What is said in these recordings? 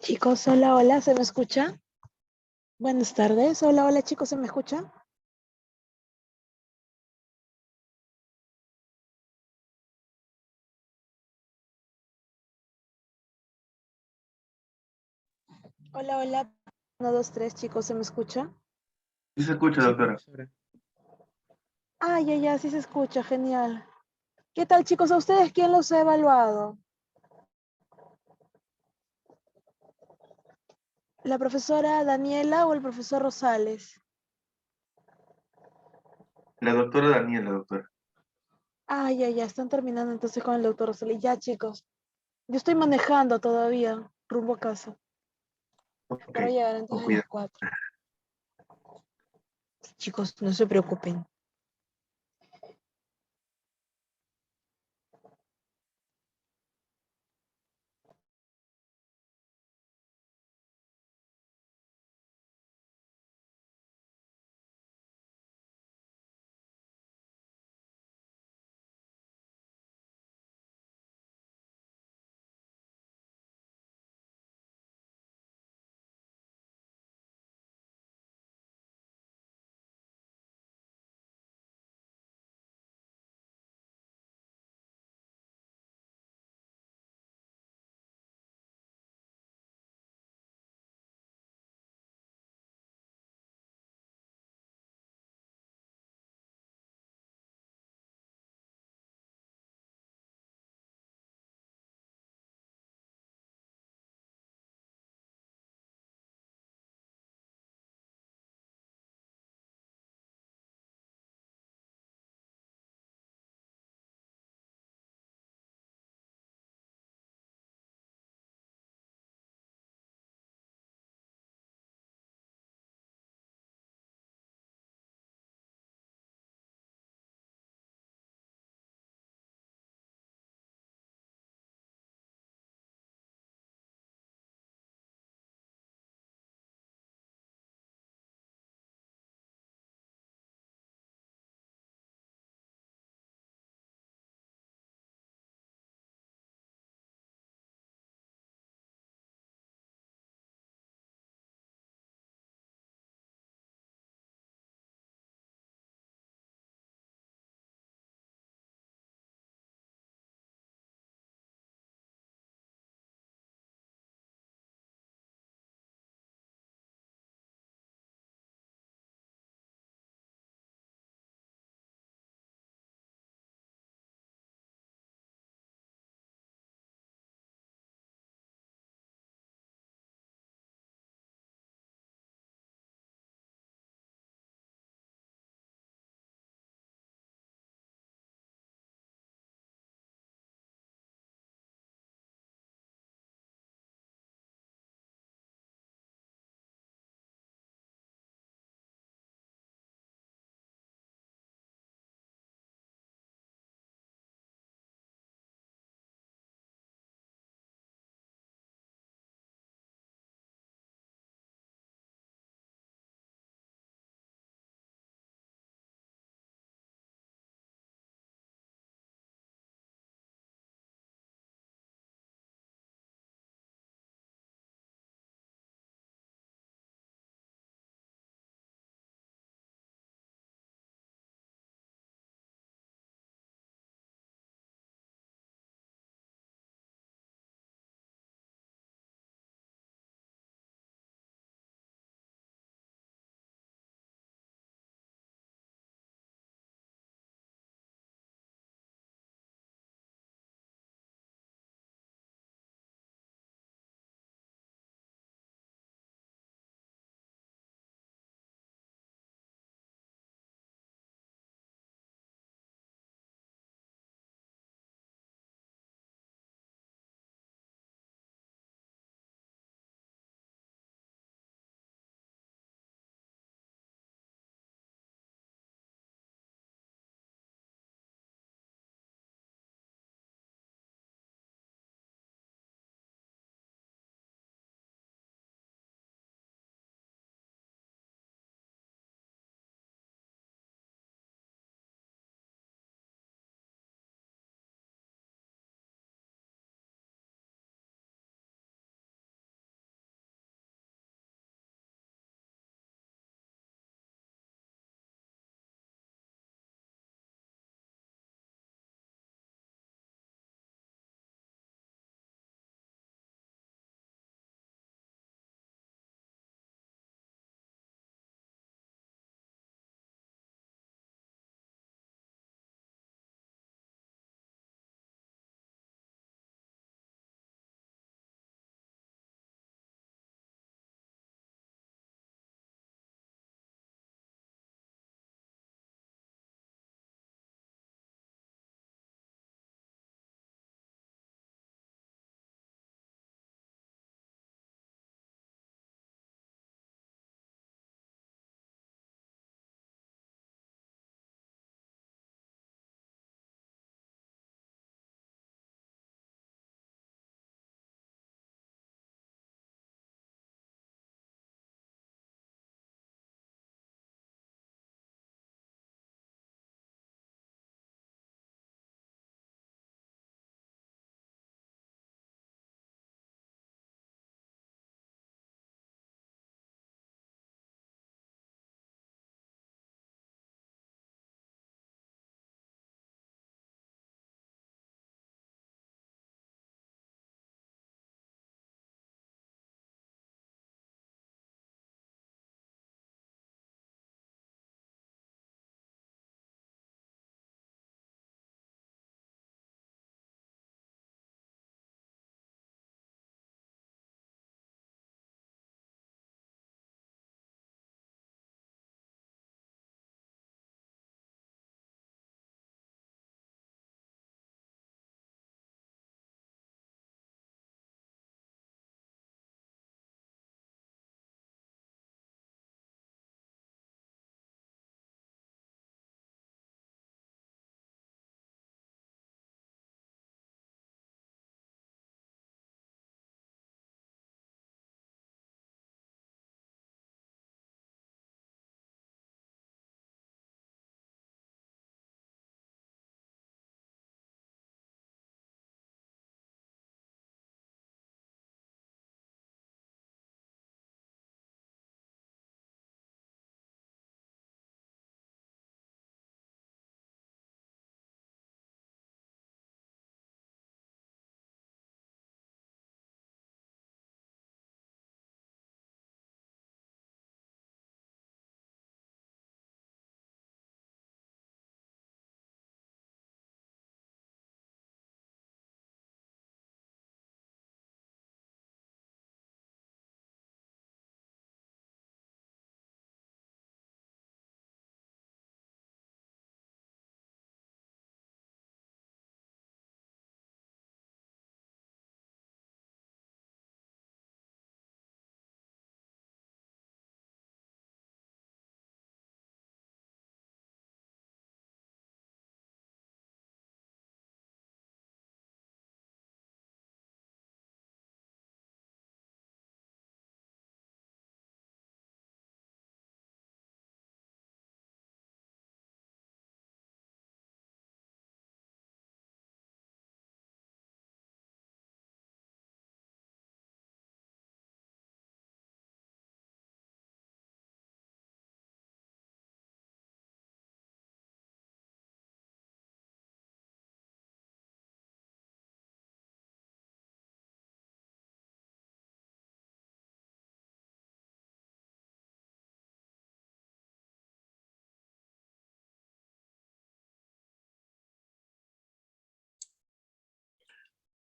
Chicos, hola, hola, ¿se me escucha? Buenas tardes, hola, hola chicos, ¿se me escucha? Hola, hola, uno, dos, tres, chicos, ¿se me escucha? Sí se escucha, Sí, doctora. profesora. Ah, ya, sí se escucha, genial. ¿Qué tal chicos? ¿A ustedes quién los ha evaluado? ¿La profesora Daniela o el profesor Rosales? La doctora Daniela, doctora. Ah, ya, están terminando entonces con el doctor Rosales. Ya chicos, yo estoy manejando todavía, rumbo a casa. Ok, Espero llegar antes con de las cuidado. 4. Chicos, no se preocupen.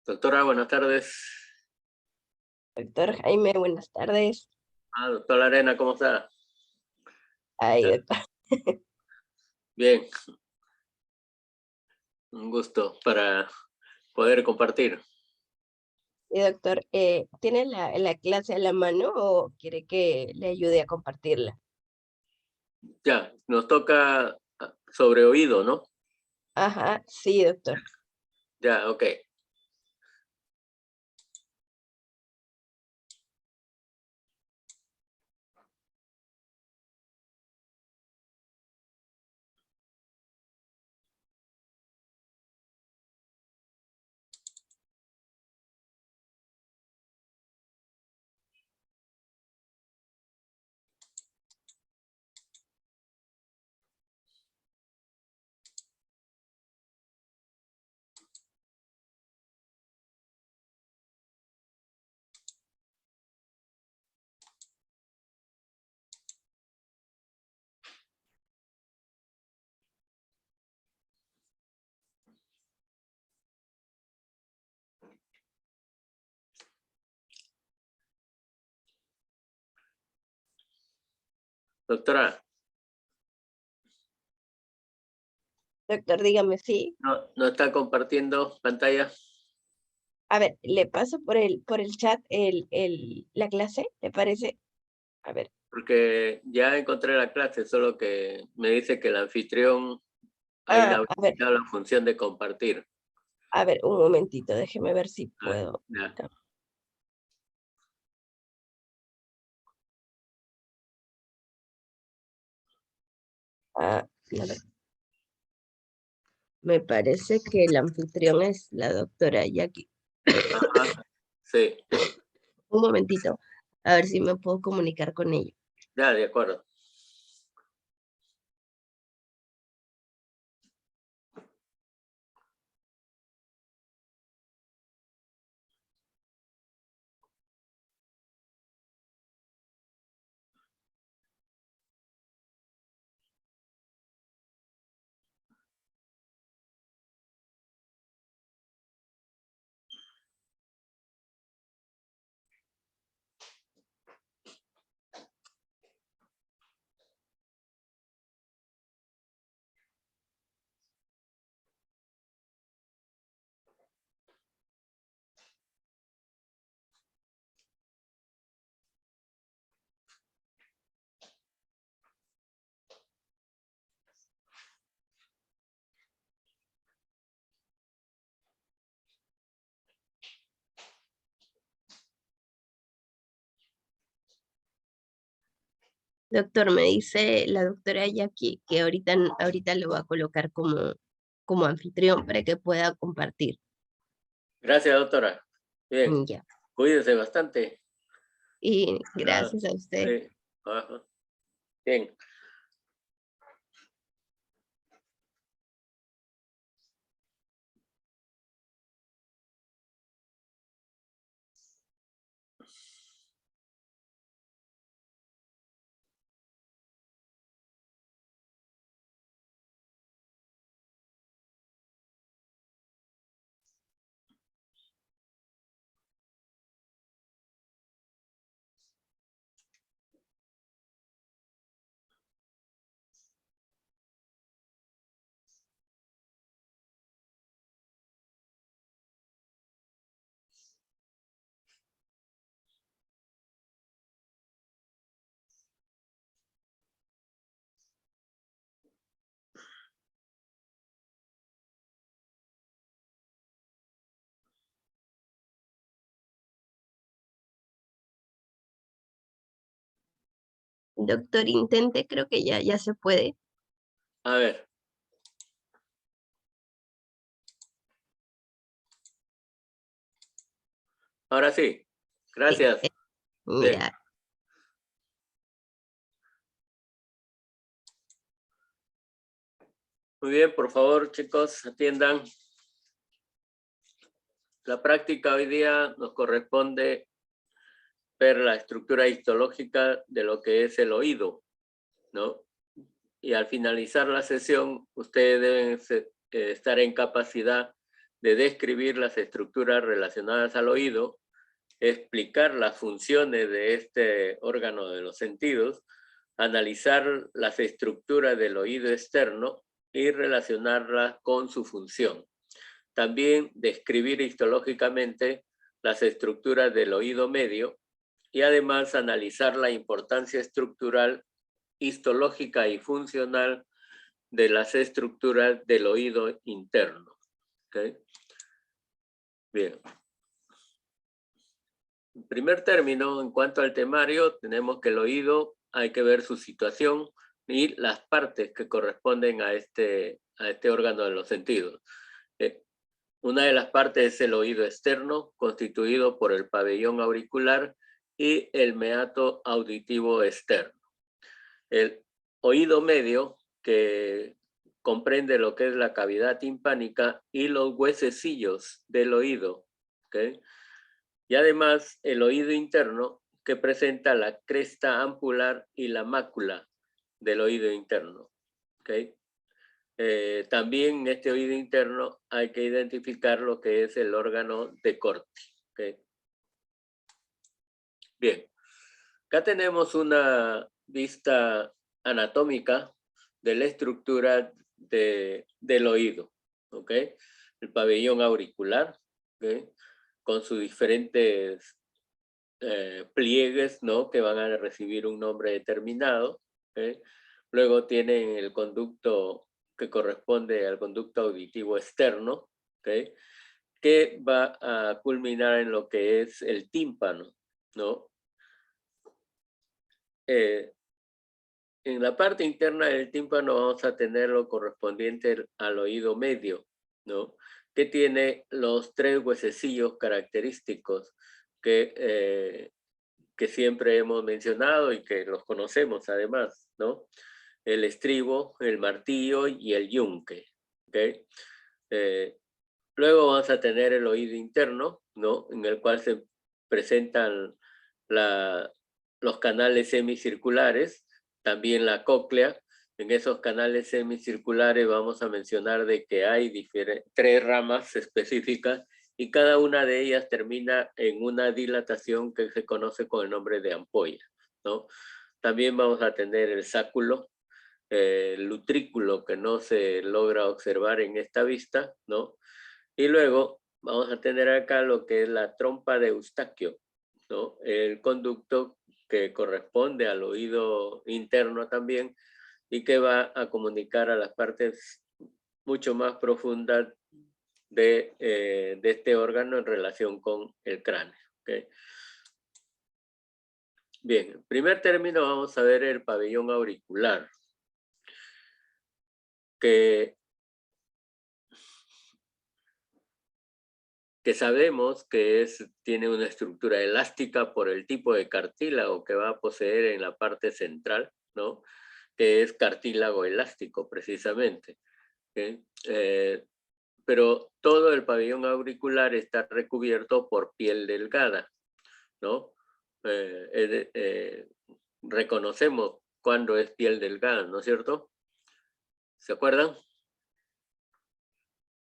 Doctora, buenas tardes. Doctor Jaime, buenas tardes. Doctora Arena, ¿cómo está? Ay, doctor. Bien. Un gusto para poder compartir. Sí, doctor, ¿tiene la clase a la mano o quiere que le ayude a compartirla? Ya, nos toca sobre oído, ¿no? Ajá, sí, doctor. Ya, ok. Doctora, Doctor, dígame, sí. ¿no está compartiendo pantalla? A ver, le paso por el chat la clase, ¿le parece? A ver, Porque ya encontré la clase, solo que me dice que el anfitrión ahí le ha a ver, habilitado la función de compartir. un momentito, déjeme ver si A ver, puedo. ya. A ver. Me parece que el anfitrión es la doctora Jackie. Ajá, sí, Un momentito, a ver si me puedo comunicar con ella. ya, de acuerdo. Doctor, me dice la doctora Jackie que ahorita lo va a colocar como anfitrión para que pueda compartir. Gracias, doctora. Bien, Ya. cuídese bastante. Y gracias a usted. Sí. Ajá. Bien. Doctor, intente, creo que ya se puede. A ver. Ahora sí. Gracias. Bien. Ya. Muy bien, por favor, chicos, atiendan. La práctica hoy día nos corresponde ver la estructura histológica de lo que es el oído, ¿no? Y al finalizar la sesión, ustedes deben estar en capacidad de describir las estructuras relacionadas al oído, explicar las funciones de este órgano de los sentidos, analizar las estructuras del oído externo y relacionarlas con su función. También describir histológicamente las estructuras del oído medio y además analizar la importancia estructural, histológica y funcional de las estructuras del oído interno. ¿Okay? Bien. En primer término, en cuanto al temario, tenemos que el oído hay que ver su situación y las partes que corresponden a este órgano de los sentidos. Una de las partes es el oído externo, constituido por el pabellón auricular y el meato auditivo externo. El oído medio, que comprende lo que es la cavidad timpánica y los huesecillos del oído, ¿okay? Y además el oído interno, que presenta la cresta ampular y la mácula del oído interno, ¿okay? También en este oído interno hay que identificar lo que es el órgano de corte, ¿okay? Bien, acá tenemos una vista anatómica de la estructura del oído, ¿ok? El pabellón auricular, ¿okay? Con sus diferentes pliegues, ¿no? Que van a recibir un nombre determinado, ¿okay? Luego tienen el conducto que corresponde al conducto auditivo externo, ¿okay? Que va a culminar en lo que es el tímpano, ¿no? En la parte interna del tímpano vamos a tener lo correspondiente al oído medio, ¿no? Que tiene los 3 huesecillos característicos que siempre hemos mencionado y que los conocemos además, ¿no? El estribo, el martillo y el yunque, ¿okay? Luego vamos a tener el oído interno, ¿no? En el cual se presentan los canales semicirculares, también la cóclea. En esos canales semicirculares vamos a mencionar de que hay 3 ramas específicas y cada una de ellas termina en una dilatación que se conoce con el nombre de ampolla, ¿no? También vamos a tener el sáculo, el lutrículo, que no se logra observar en esta vista, ¿no? Y luego vamos a tener acá lo que es la trompa de Eustaquio, ¿no? El conducto que corresponde al oído interno también y que va a comunicar a las partes mucho más profundas de este órgano en relación con el cráneo, ¿okay? Bien, en primer término vamos a ver el pabellón auricular, que sabemos que tiene una estructura elástica por el tipo de cartílago que va a poseer en la parte central, ¿no? Que es cartílago elástico precisamente, ¿okay? Pero todo el pabellón auricular está recubierto por piel delgada, ¿no? Reconocemos cuando es piel delgada, ¿no es cierto? ¿Se acuerdan?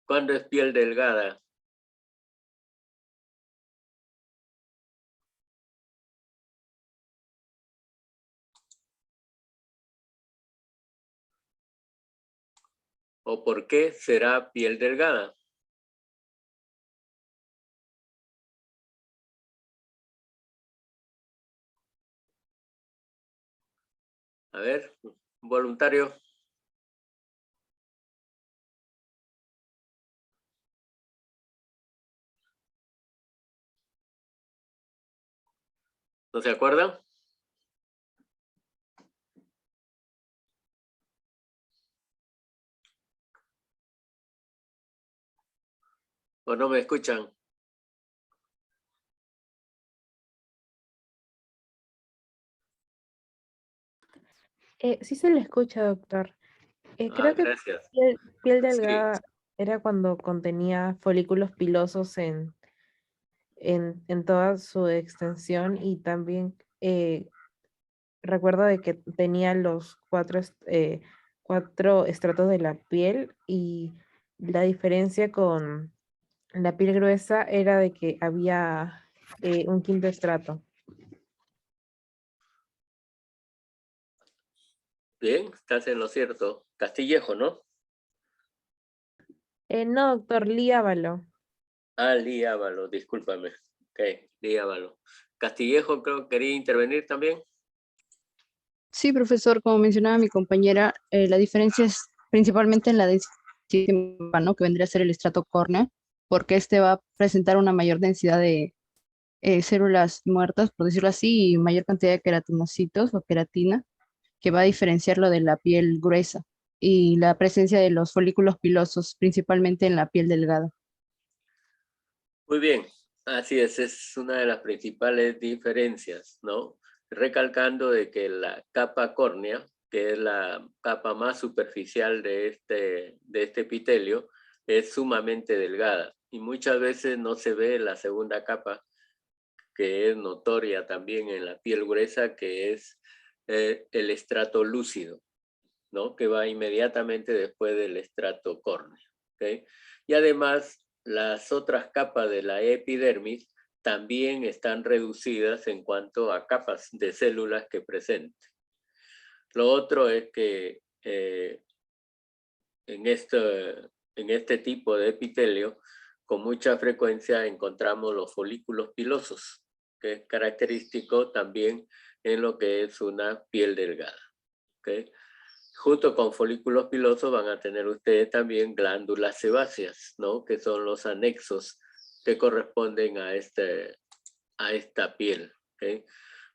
¿Cuándo es piel delgada? ¿O por qué será piel delgada? A ver, voluntario. ¿No se acuerdan? ¿O no me escuchan? Sí se le escucha, doctor. Creo que Gracias. piel Sí, delgada era cuando contenía folículos pilosos en toda su extensión y también recuerdo de que tenía los 4 estratos de la piel y la diferencia con La piel gruesa era de que había un quinto estrato. Bien, estás en lo cierto. Castillejo, ¿no? No, doctor, Líbalo. Ah, Líbalo, discúlpame. Ok, Líbalo. Castillejo creo que quería intervenir también. Sí, profesor, como mencionaba mi compañera, la diferencia es principalmente en la densidad, ¿no? Que vendría a ser el estrato córnea, porque este va a presentar una mayor densidad de células muertas, por decirlo así, y mayor cantidad de queratinocitos o queratina, que va a diferenciarlo de la piel gruesa y la presencia de los folículos pilosos, principalmente en la piel delgada. Muy bien, así es una de las principales diferencias, ¿no? Recalcando de que la capa córnea, que es la capa más superficial de este epitelio, es sumamente delgada y muchas veces no se ve la segunda capa, que es notoria también en la piel gruesa, que es el estrato lúcido, ¿no? Que va inmediatamente después del estrato córneo, ¿ok? Y además, las otras capas de la epidermis también están reducidas en cuanto a capas de células que presenten. Lo otro es que en este tipo de epitelio, con mucha frecuencia encontramos los folículos pilosos, que es característico también en lo que es una piel delgada, ¿ok? Junto con folículos pilosos van a tener ustedes también glándulas sebáceas, ¿no? Que son los anexos que corresponden a esta piel, ¿ok?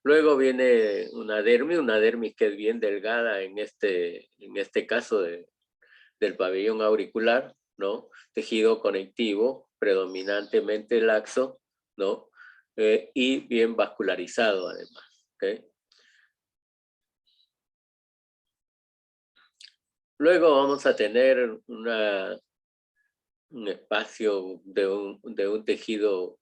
Luego viene una dermis que es bien delgada en este caso del pabellón auricular, ¿no? Tejido conectivo, predominantemente laxo, ¿no? Y bien vascularizado además, ¿ok? Luego vamos a tener un espacio de un tejido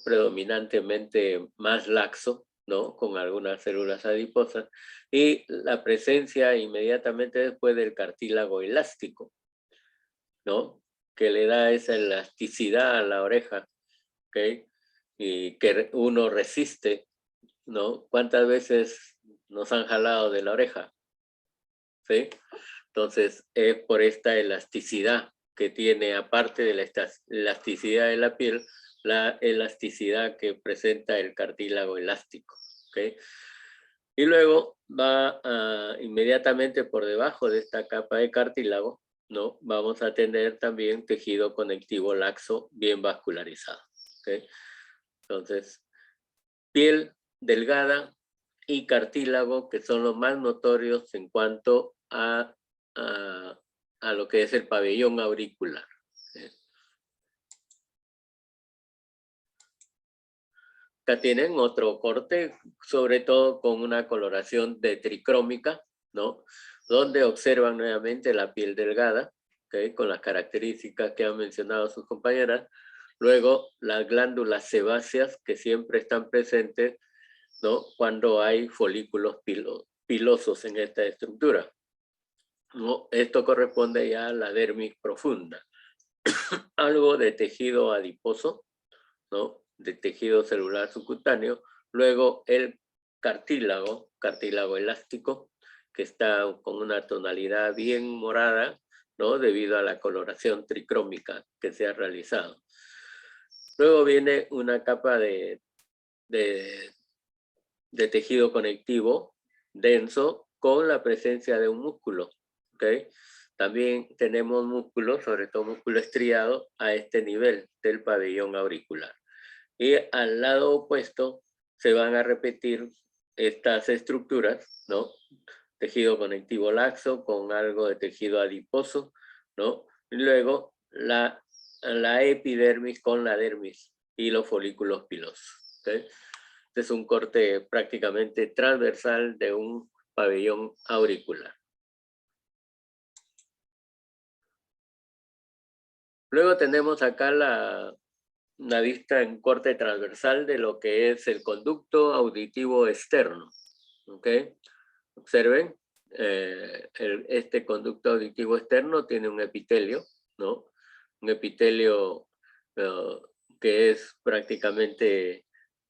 predominantemente más laxo, ¿no? Con algunas células adiposas, y la presencia inmediatamente después del cartílago elástico, ¿no? Que le da esa elasticidad a la oreja, ¿ok? Y que uno resiste, ¿no? ¿Cuántas veces nos han jalado de la oreja? ¿Sí? Entonces, es por esta elasticidad que tiene, aparte de la elasticidad de la piel, la elasticidad que presenta el cartílago elástico, ¿ok? Y luego va inmediatamente por debajo de esta capa de cartílago, ¿no? Vamos a tener también tejido conectivo laxo bien vascularizado, ¿ok? Entonces, piel delgada y cartílago, que son los más notorios en cuanto a lo que es el pabellón auricular. Acá tienen otro corte, sobre todo con una coloración de tricrómica, ¿no? Donde observan nuevamente la piel delgada, ¿okay? Con las características que han mencionado sus compañeras. Luego, las glándulas sebáceas que siempre están presentes, ¿no? Cuando hay folículos pilosos en esta estructura, ¿no? Esto corresponde ya a la dermis profunda. Algo de tejido adiposo, ¿no? De tejido celular subcutáneo. Luego el cartílago elástico, que está con una tonalidad bien morada, ¿no? Debido a la coloración tricrómica que se ha realizado. Luego viene una capa de tejido conectivo denso con la presencia de un músculo, ¿ok? También tenemos músculo, sobre todo músculo estriado, a este nivel del pabellón auricular. Y al lado opuesto se van a repetir estas estructuras, ¿no? Tejido conectivo laxo con algo de tejido adiposo, ¿no? Y luego la epidermis con la dermis y los folículos pilosos, ¿ok? Este es un corte prácticamente transversal de un pabellón auricular. Luego tenemos acá una vista en corte transversal de lo que es el conducto auditivo externo. ¿Ok? Observen, este conducto auditivo externo tiene un epitelio, ¿no? Un epitelio que es prácticamente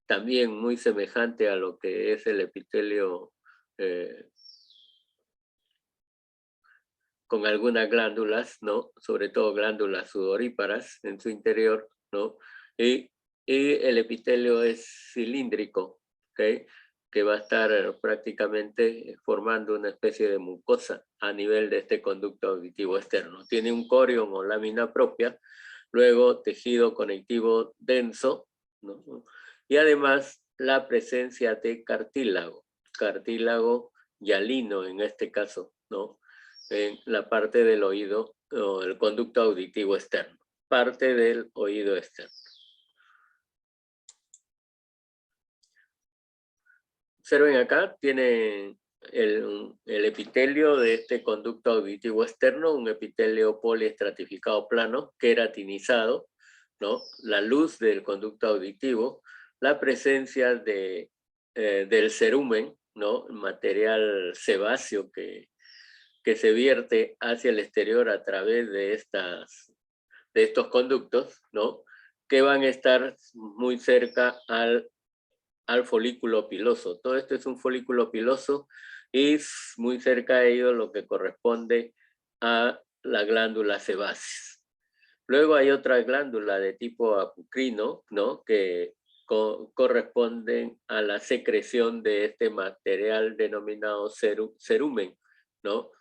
también muy semejante a lo que es el epitelio con algunas glándulas, ¿no? Sobre todo glándulas sudoríparas en su interior, ¿no? Y el epitelio es cilíndrico, ¿ok? Que va a estar prácticamente formando una especie de mucosa a nivel de este conducto auditivo externo. Tiene un corion o lámina propia, luego tejido conectivo denso, ¿no? Y además la presencia de cartílago hialino en este caso, ¿no? En la parte del oído o el conducto auditivo externo, parte del oído externo. Observen acá, tiene el epitelio de este conducto auditivo externo, un epitelio poliestratificado plano, queratinizado, ¿no? La luz del conducto auditivo, la presencia del cerumen, ¿no? Material sebáceo que se vierte hacia el exterior a través de estos conductos, ¿no? Que van a estar muy cerca al folículo piloso. Todo esto es un folículo piloso y muy cerca de ello lo que corresponde a la glándula sebáceas. Luego hay otra glándula de tipo apocrino, ¿no? Que corresponden a la secreción de este material denominado cerumen, ¿no?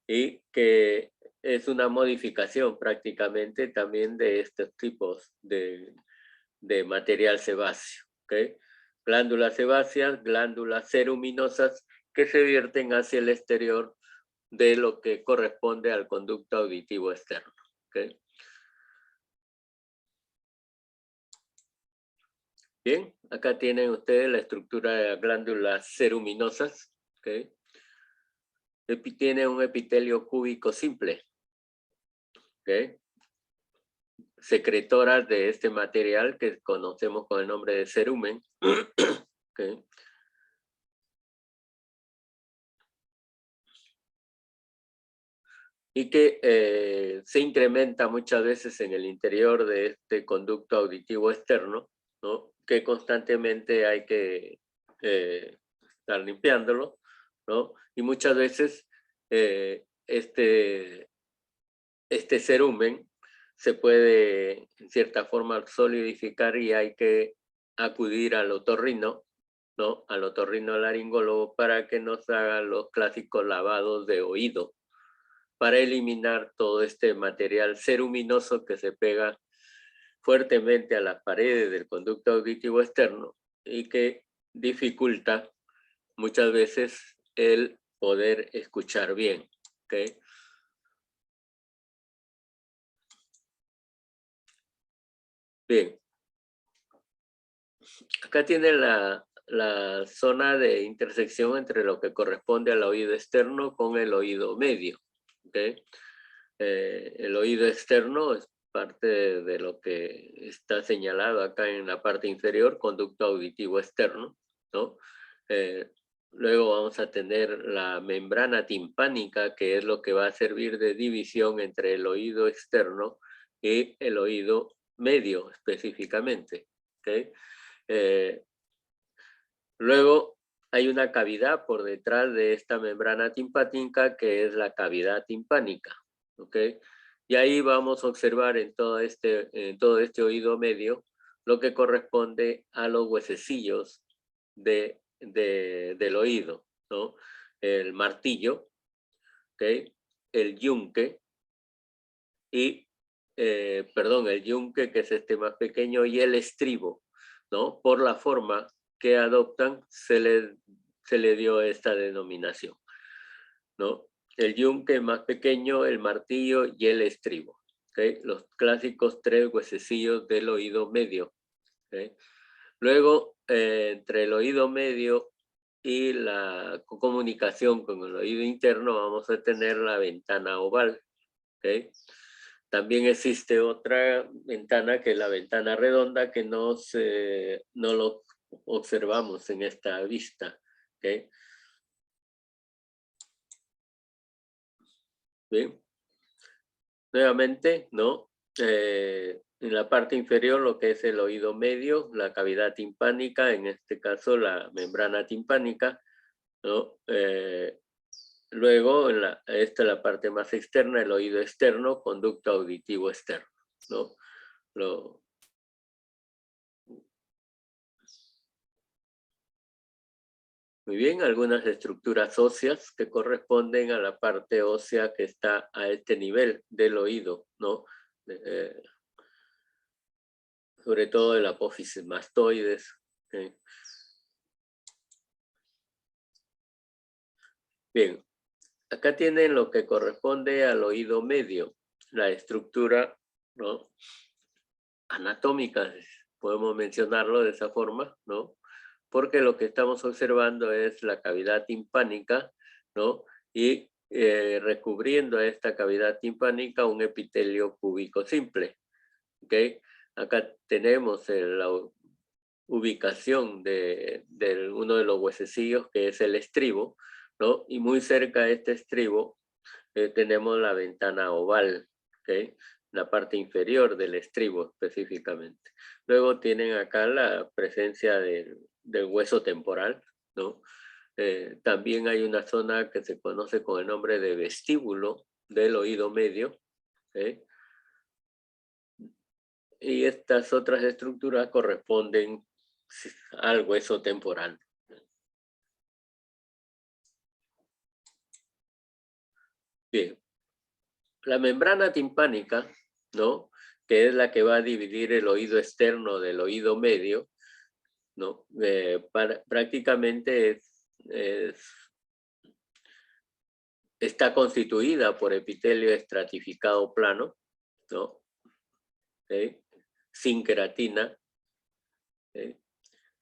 Y que es una modificación prácticamente también de estos tipos de material sebáceo, ¿ok? Glándulas sebáceas, glándulas ceruminosas que se vierten hacia el exterior de lo que corresponde al conducto auditivo externo, ¿ok? Bien, acá tienen ustedes la estructura de glándulas ceruminosas, ¿ok? Tiene un epitelio cúbico simple, ¿ok? Secretoras de este material que conocemos con el nombre de cerumen, ¿ok? Y que se incrementa muchas veces en el interior de este conducto auditivo externo, ¿no? Que constantemente hay que estar limpiándolo, ¿no? Y muchas veces este cerumen se puede en cierta forma solidificar y hay que acudir al otorrino, ¿no? Al otorrinolaringólogo para que nos haga los clásicos lavados de oído, para eliminar todo este material ceruminoso que se pega fuertemente a las paredes del conducto auditivo externo y que dificulta muchas veces el poder escuchar bien, ¿ok? Bien. Acá tiene la zona de intersección entre lo que corresponde al oído externo con el oído medio, ¿ok? El oído externo es parte de lo que está señalado acá en la parte inferior, conducto auditivo externo, ¿no? Luego vamos a tener la membrana timpánica, que es lo que va a servir de división entre el oído externo y el oído medio específicamente, ¿ok? Luego hay una cavidad por detrás de esta membrana timpánica que es la cavidad timpánica, ¿ok? Y ahí vamos a observar en todo este oído medio lo que corresponde a los huesecillos del oído, ¿no? El martillo, ¿ok? El yunque y, el yunque, que es este más pequeño, y el estribo, ¿no? Por la forma que adoptan se le dio esta denominación, ¿no? El yunque más pequeño, el martillo y el estribo, ¿okay? Los clásicos 3 huesecillos del oído medio, ¿okay? Luego, entre el oído medio y la comunicación con el oído interno vamos a tener la ventana oval, ¿okay? También existe otra ventana que es la ventana redonda que no lo observamos en esta vista, ¿okay? Bien. Nuevamente, ¿no? en la parte inferior lo que es el oído medio, la cavidad timpánica, en este caso la membrana timpánica, ¿no? Luego, esta es la parte más externa, el oído externo, conducto auditivo externo, ¿no? Muy bien, algunas estructuras óseas que corresponden a la parte ósea que está a este nivel del oído, ¿no? Sobre todo el apófisis mastoides. ¿Okay? Bien, acá tienen lo que corresponde al oído medio, la estructura, ¿no? Anatómica, podemos mencionarlo de esa forma, ¿no? Porque lo que estamos observando es la cavidad timpánica, ¿no? Y recubriendo a esta cavidad timpánica un epitelio cúbico simple, ¿ok? Acá tenemos la ubicación de uno de los huesecillos, que es el estribo, ¿no? Y muy cerca de este estribo tenemos la ventana oval, ¿ok? La parte inferior del estribo específicamente. Luego tienen acá la presencia del hueso temporal, ¿no? También hay una zona que se conoce con el nombre de vestíbulo del oído medio, ¿ok? Y estas otras estructuras corresponden al hueso temporal. Bien, la membrana timpánica, ¿no? Que es la que va a dividir el oído externo del oído medio, ¿no? Prácticamente está constituida por epitelio estratificado plano, ¿no? ¿Okay? Sin queratina. ¿Okay?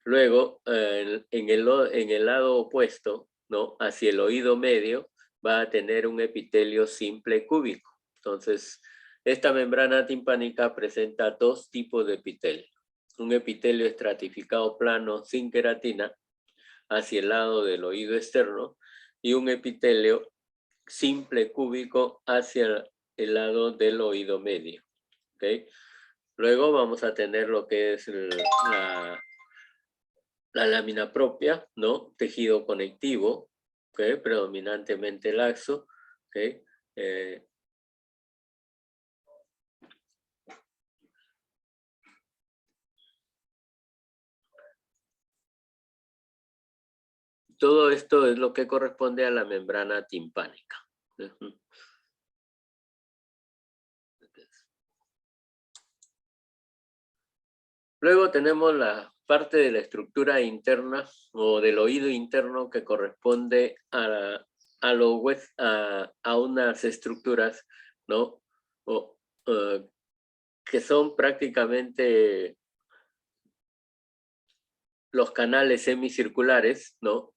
Luego, en el lado opuesto, ¿no? Hacia el oído medio, va a tener un epitelio simple cúbico. Entonces, esta membrana timpánica presenta dos tipos de epitelio. Un epitelio estratificado plano sin queratina hacia el lado del oído externo y un epitelio simple cúbico hacia el lado del oído medio. ¿Okay? Luego vamos a tener lo que es la lámina propia, ¿no? Tejido conectivo, ¿okay? Predominantemente laxo, ¿okay? Todo esto es lo que corresponde a la membrana timpánica. Luego tenemos la parte de la estructura interna o del oído interno que corresponde a unas estructuras, ¿no? Que son prácticamente los canales semicirculares, ¿no?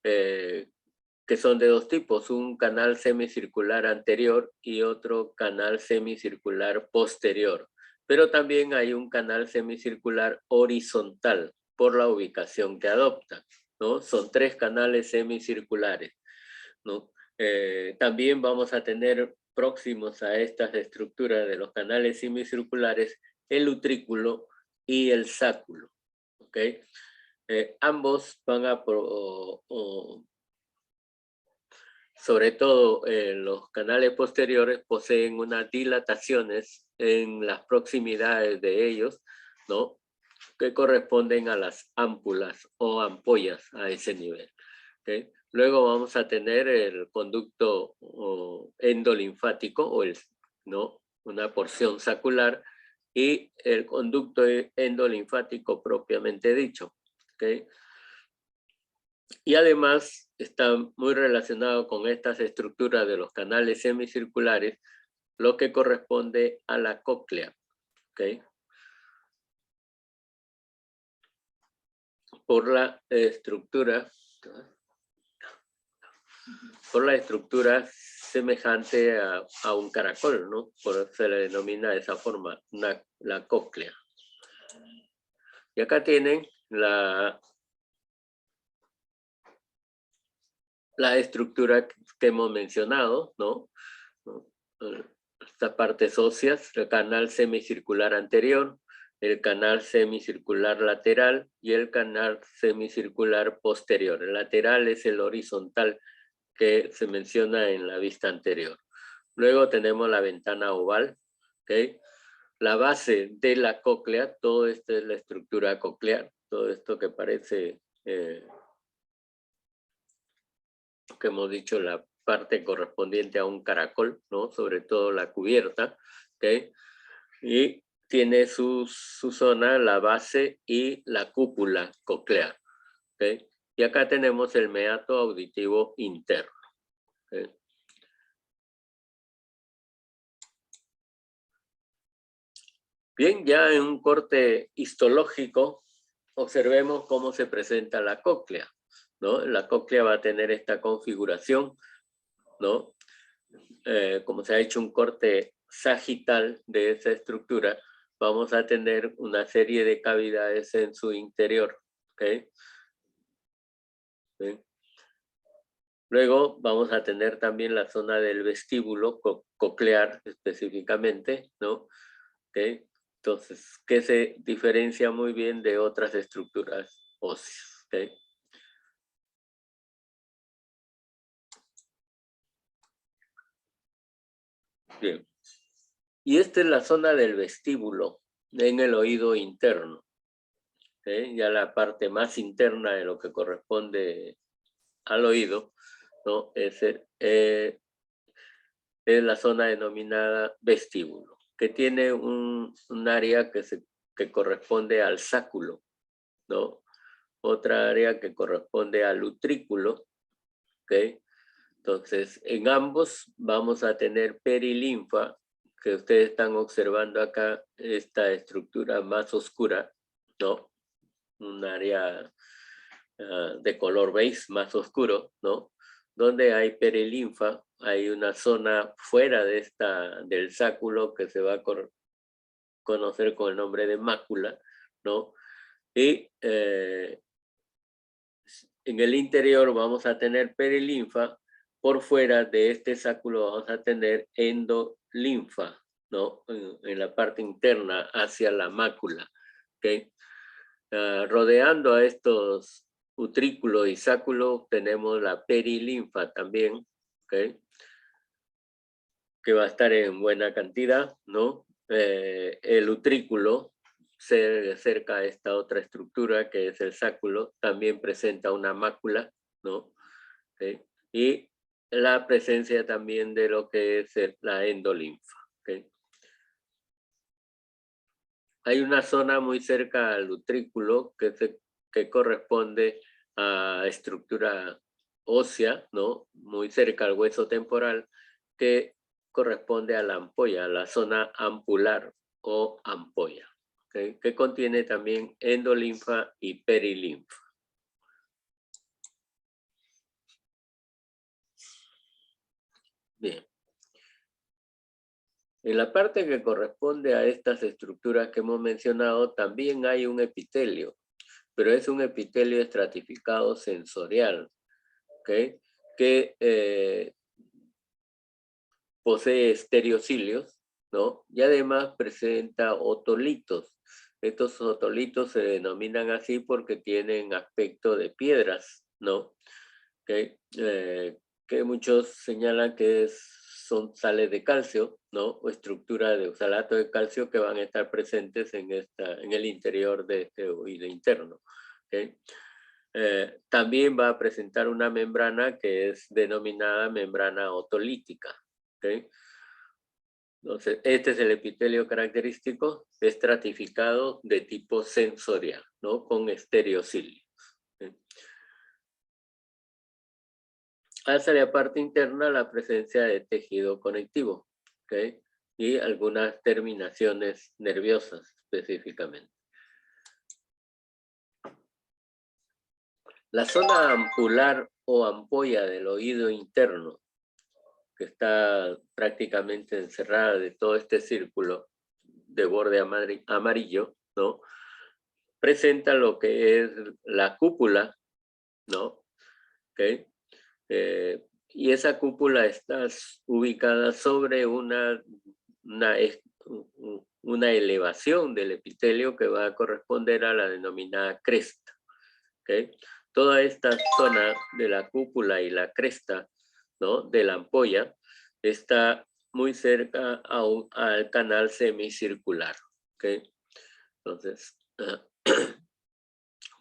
Que son de dos tipos, un canal semicircular anterior y otro canal semicircular posterior. Pero también hay un canal semicircular horizontal por la ubicación que adopta, ¿no? Son tres canales semicirculares, ¿no? También vamos a tener próximos a estas estructuras de los canales semicirculares el utrículo y el sáculo, ¿ok? Ambos van a sobre todo los canales posteriores poseen unas dilataciones en las proximidades de ellos, ¿no? Que corresponden a las ámpulas o ampollas a ese nivel. ¿Okay? Luego vamos a tener el conducto endolinfático, ¿no? Una porción sacular, y el conducto endolinfático propiamente dicho. ¿Okay? Y además está muy relacionado con estas estructuras de los canales semicirculares, lo que corresponde a la cóclea. ¿Okay? Por la estructura semejante a un caracol, ¿no? Por eso se le denomina de esa forma, la cóclea. Y acá tienen la estructura que hemos mencionado, ¿no? estas partes óseas, el canal semicircular anterior, el canal semicircular lateral y el canal semicircular posterior. El lateral es el horizontal que se menciona en la vista anterior. Luego tenemos la ventana oval, ¿okay? La base de la cóclea, todo esto es la estructura coclear, todo esto que parece, que hemos dicho, la parte correspondiente a un caracol, ¿no? Sobre todo la cubierta, ¿okay? Y tiene su zona, la base y la cúpula coclear, ¿okay? Y acá tenemos el meato auditivo interno, ¿okay? Bien, ya en un corte histológico, observemos cómo se presenta la cóclea, ¿no? La cóclea va a tener esta configuración, ¿no? Como se ha hecho un corte sagital de esa estructura, vamos a tener una serie de cavidades en su interior, ¿okay? ¿Sí? Luego vamos a tener también la zona del vestíbulo coclear específicamente, ¿no? ¿Okay? Entonces, que se diferencia muy bien de otras estructuras óseas, ¿okay? Bien. Y esta es la zona del vestíbulo en el oído interno, ¿okay? Ya la parte más interna de lo que corresponde al oído, ¿no? Es la zona denominada vestíbulo, que tiene un área que corresponde al sáculo, ¿no? Otra área que corresponde al utrículo, ¿ok? Entonces, en ambos vamos a tener perilinfa, que ustedes están observando acá, esta estructura más oscura, ¿no? Un área de color beige más oscuro, ¿no? Donde hay perilinfa, hay una zona fuera de del sáculo que se va a conocer con el nombre de mácula, ¿no? Y en el interior vamos a tener perilinfa, por fuera de este sáculo vamos a tener endolinfa, ¿no? En la parte interna hacia la mácula, ¿ok? Rodeando a estos utrículo y sáculo tenemos la perilinfa también, ¿okay? Que va a estar en buena cantidad, ¿no? El utrículo, cerca a esta otra estructura que es el sáculo, también presenta una mácula, ¿no? ¿Okay? Y la presencia también de lo que es la endolinfa, ¿okay? Hay una zona muy cerca al utrículo que corresponde a estructura ósea, ¿no? Muy cerca al hueso temporal, que corresponde a la ampolla, a la zona ampular o ampolla, ¿okay? Que contiene también endolinfa y perilinfa. Bien. En la parte que corresponde a estas estructuras que hemos mencionado, también hay un epitelio, pero es un epitelio estratificado sensorial, ¿okay? Que posee estereocilios, ¿no? Y además presenta otolitos. Estos otolitos se denominan así porque tienen aspecto de piedras, ¿no? ¿Okay? Que muchos señalan que son sales de calcio, ¿no? O estructura de oxalato de calcio que van a estar presentes en el interior de este oído interno, ¿okay? También va a presentar una membrana que es denominada membrana otolítica, ¿okay? Entonces, este es el epitelio característico estratificado de tipo sensorial, ¿no? Con estereocilios, ¿okay? Hacia la parte interna la presencia de tejido conectivo, ¿okay? Y algunas terminaciones nerviosas específicamente. La zona ampular o ampolla del oído interno, que está prácticamente encerrada de todo este círculo de borde amarillo, ¿no? Presenta lo que es la cúpula, ¿no? ¿Okay? Y esa cúpula está ubicada sobre una una elevación del epitelio que va a corresponder a la denominada cresta. ¿Okay? Toda esta zona de la cúpula y la cresta, ¿no?, de la ampolla está muy cerca al canal semicircular. ¿Okay? Entonces,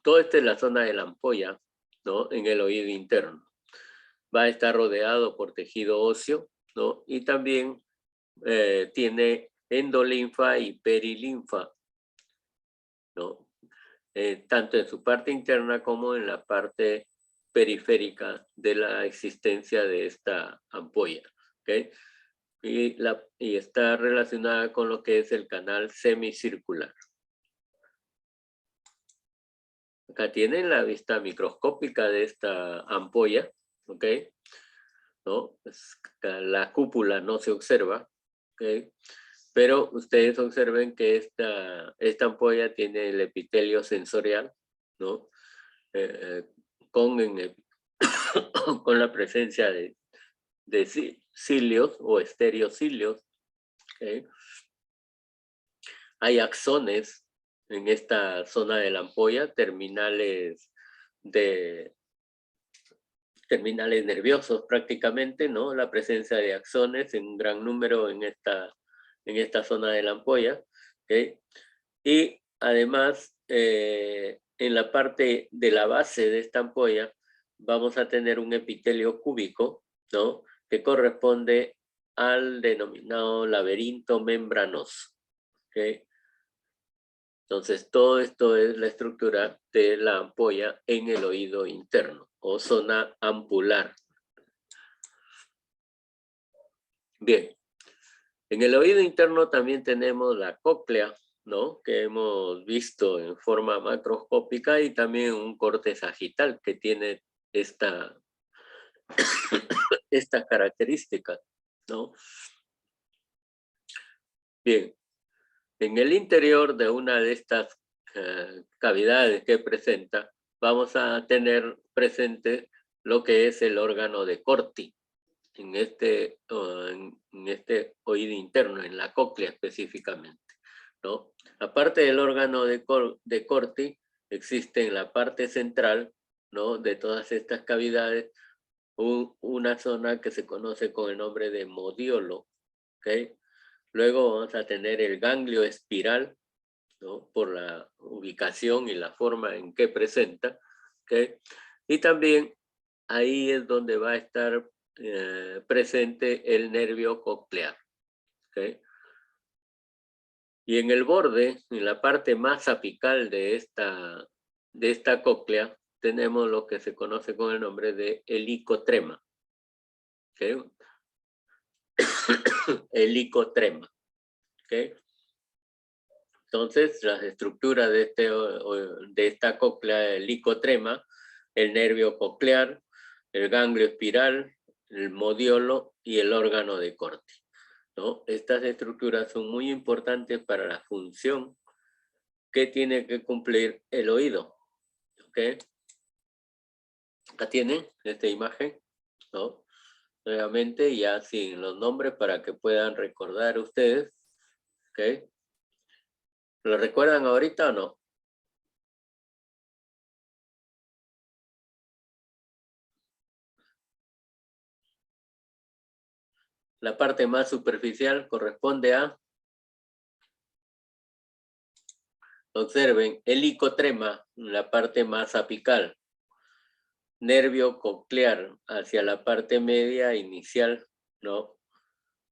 toda esta es la zona de la ampolla, ¿no?, en el oído interno. Va a estar rodeado por tejido óseo, ¿no? Y también tiene endolinfa y perilinfa, ¿no? Tanto en su parte interna como en la parte periférica de la existencia de esta ampolla. ¿Okay? Y está relacionada con lo que es el canal semicircular. Acá tienen la vista microscópica de esta ampolla. ¿Ok? ¿No? La cúpula no se observa. ¿Ok? Pero ustedes observen que esta ampolla tiene el epitelio sensorial, ¿no? Con la presencia de cilios o estereocilios. ¿Okay? Hay axones en esta zona de la ampolla, terminales nerviosos prácticamente, ¿no? La presencia de axones en un gran número en esta zona de la ampolla. ¿Okay? Y además, en la parte de la base de esta ampolla, vamos a tener un epitelio cúbico, ¿no?, que corresponde al denominado laberinto membranoso. ¿Okay? Entonces, todo esto es la estructura de la ampolla en el oído interno o zona ampular. Bien. En el oído interno también tenemos la cóclea, ¿no?, que hemos visto en forma macroscópica, y también un corte sagital que tiene esta característica, ¿no? Bien, en el interior de una de estas cavidades que presenta, vamos a tener presente lo que es el órgano de Corti, en este oído interno, en la cóclea específicamente, ¿no? Aparte del órgano de Corti, existe en la parte central, ¿no?, de todas estas cavidades, una zona que se conoce con el nombre de modiolo. ¿Okay? Luego vamos a tener el ganglio espiral, ¿no?, por la ubicación y la forma en que presenta. ¿Okay? Y también ahí es donde va a estar presente el nervio coclear. ¿Okay? Y en el borde, en la parte más apical de esta cóclea, tenemos lo que se conoce con el nombre de helicotrema. ¿Okay? Helicotrema. ¿Okay? Entonces, las estructuras de esta cóclea helicotrema, el nervio coclear, el ganglio espiral, el modiolo y el órgano de Corti, ¿no? Estas estructuras son muy importantes para la función que tiene que cumplir el oído. ¿Okay? Acá tienen esta imagen, ¿no? Nuevamente, ya sin los nombres para que puedan recordar ustedes. ¿Okay? ¿Lo recuerdan ahorita o no? La parte más superficial corresponde a, observen, helicotrema, la parte más apical. Nervio coclear hacia la parte media inicial, ¿no?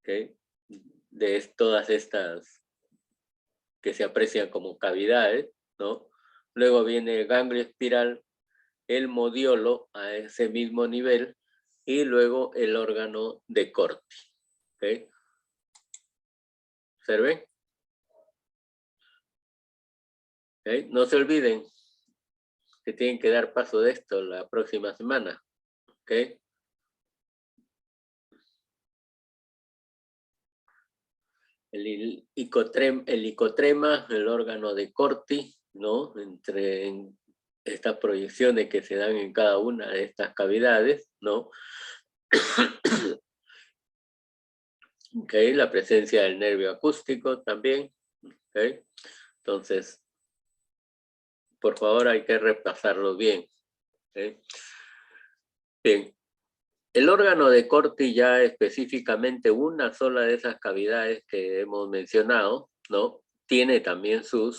¿Okay? De todas estas que se aprecian como cavidades, ¿no? Luego viene el ganglio espiral, el modiolo a ese mismo nivel, y luego el órgano de Corti. ¿Okay? ¿Observen? ¿Okay? No se olviden que tienen que dar paso de esto la próxima semana. ¿Okay? El helicotrema, el órgano de Corti, ¿no? Entre estas proyecciones que se dan en cada una de estas cavidades, ¿no? Okay, la presencia del nervio acústico también. Okay. Entonces, por favor, hay que repasarlo bien. Okay. Bien. El órgano de Corti, ya específicamente una sola de esas cavidades que hemos mencionado, ¿no? Tiene también su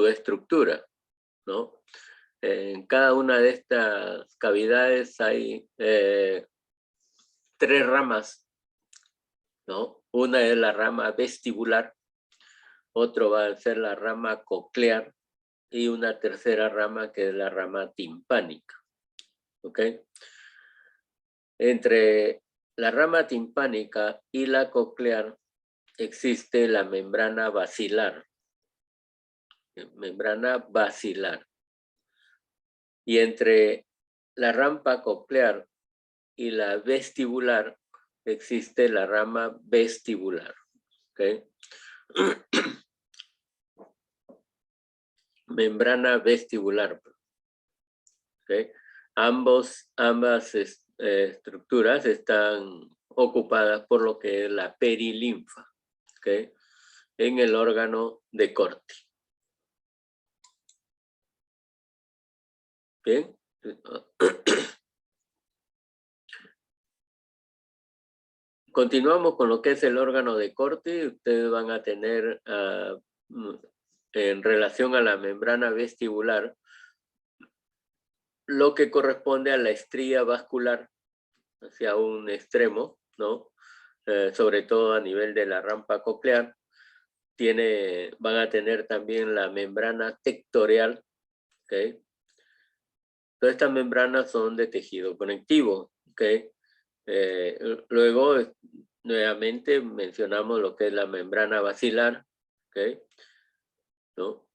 estructura, ¿no? En cada una de estas cavidades hay 3 ramas, ¿no? Una es la rama vestibular, otro va a ser la rama coclear y una tercera rama que es la rama timpánica, ¿ok? Entre la rama timpánica y la coclear existe la membrana basilar. Membrana basilar. Y entre la rama coclear y la vestibular existe la rama vestibular. ¿Okay? Membrana vestibular. ¿Okay? Ambas estructuras están ocupadas por lo que es la perilinfa, ¿okay? En el órgano de Corti. Bien. Continuamos con lo que es el órgano de Corti. Ustedes van a tener en relación a la membrana vestibular lo que corresponde a la estría vascular hacia un extremo, ¿no? Sobre todo a nivel de la rampa coclear. Van a tener también la membrana tectorial, ¿okay? Todas estas membranas son de tejido conectivo, ¿okay? Luego, nuevamente mencionamos lo que es la membrana basilar, ¿okay? ¿No?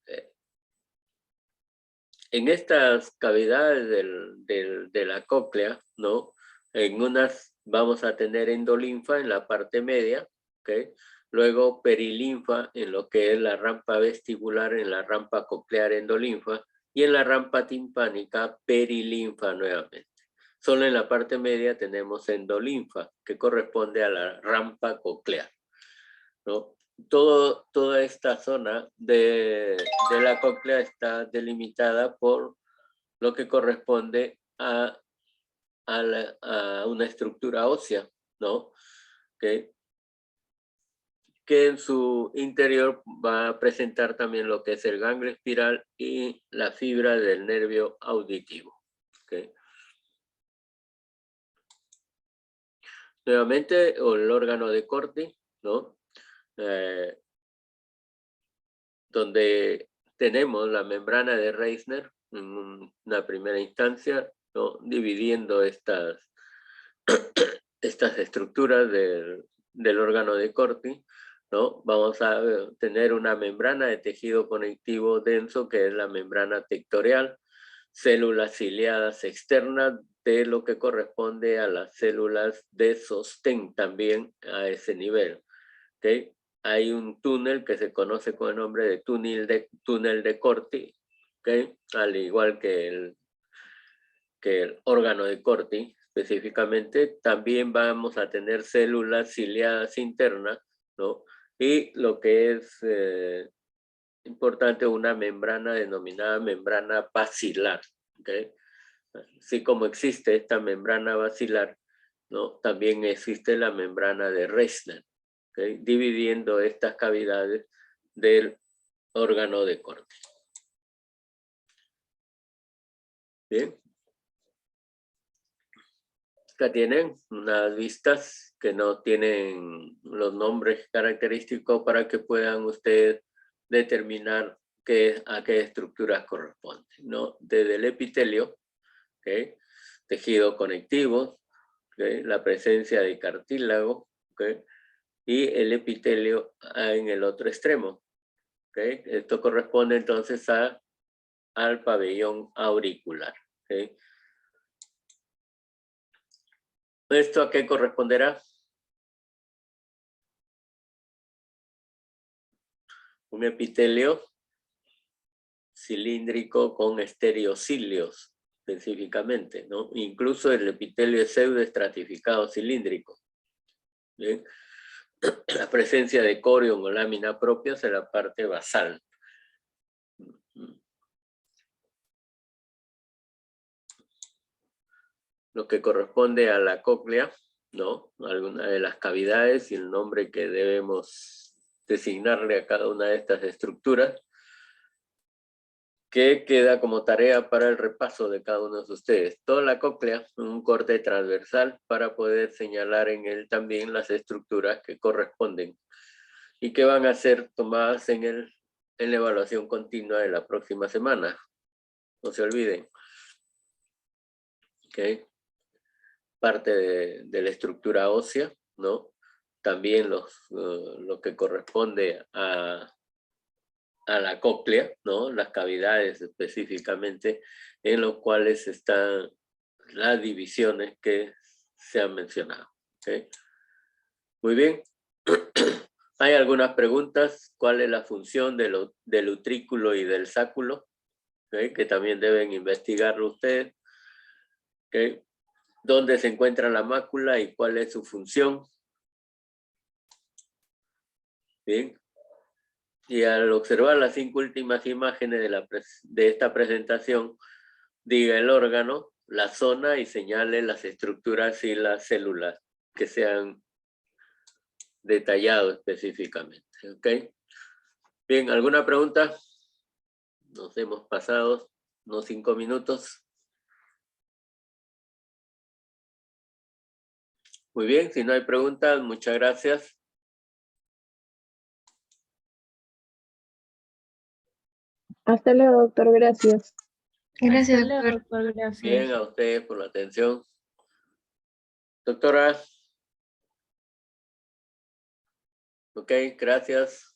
En estas cavidades de la cóclea, ¿no? En unas vamos a tener endolinfa en la parte media, ¿okay? Luego perilinfa en lo que es la rampa vestibular, en la rampa coclear endolinfa, y en la rampa timpánica perilinfa nuevamente. Solo en la parte media tenemos endolinfa, que corresponde a la rampa coclear, ¿no? Toda esta zona de la cóclea está delimitada por lo que corresponde a una estructura ósea, ¿no? Que en su interior va a presentar también lo que es el ganglio espiral y la fibra del nervio auditivo. ¿Okay? Nuevamente, el órgano de Corti, ¿no? Donde tenemos la membrana de Reissner en una primera instancia, ¿no? Dividiendo estas estructuras del órgano de Corti, ¿no? Vamos a tener una membrana de tejido conectivo denso, que es la membrana tectorial, células ciliadas externas de lo que corresponde a las células de sostén también a ese nivel. ¿Okay? Hay un túnel que se conoce con el nombre de túnel de Corti, ¿okay? Al igual que el órgano de Corti. Específicamente, también vamos a tener células ciliadas internas, ¿no? Y lo que es importante, una membrana denominada membrana basilar, ¿okay? Así como existe esta membrana basilar, ¿no? También existe la membrana de Reissner, ¿okay? Dividiendo estas cavidades del órgano de Corti. Bien. Acá tienen unas vistas que no tienen los nombres característicos para que puedan ustedes determinar a qué estructuras corresponden, ¿no? Desde el epitelio, ¿okay? Tejido conectivo, ¿okay? La presencia de cartílago, ¿okay? Y el epitelio en el otro extremo, ¿okay? Esto corresponde entonces al pabellón auricular, ¿okay? ¿Esto a qué corresponderá? Un epitelio cilíndrico con estereocilios, específicamente, ¿no? Incluso el epitelio es pseudoestratificado cilíndrico. ¿Bien? la presencia de corion o lámina propias en la parte basal. Lo que corresponde a la cóclea, ¿no? Alguna de las cavidades y el nombre que debemos designarle a cada una de estas estructuras, que queda como tarea para el repaso de cada uno de ustedes. Toda la cóclea, un corte transversal para poder señalar en él también las estructuras que corresponden y que van a ser tomadas en la evaluación continua de la próxima semana. No se olviden. ¿Ok? Parte de la estructura ósea, ¿no? También lo que corresponde a la cóclea, ¿no? Las cavidades específicamente en los cuales están las divisiones que se han mencionado. ¿Okay? Muy bien. ¿Hay algunas preguntas? ¿Cuál es la función del utrículo y del sáculo? ¿Okay? Que también deben investigarlo ustedes. ¿Okay? ¿Dónde se encuentra la mácula y cuál es su función? Bien. Y al observar las 5 últimas imágenes de esta presentación, diga el órgano, la zona y señale las estructuras y las células que se han detallado específicamente. ¿Ok? Bien, ¿alguna pregunta? Nos hemos pasado unos 5 minutos. Muy bien, si no hay preguntas, muchas gracias. Hasta luego, doctor. Gracias. Gracias, Hasta luego, doctor. doctor. Gracias. Bien, a ustedes por la atención. Doctora. Ok, gracias.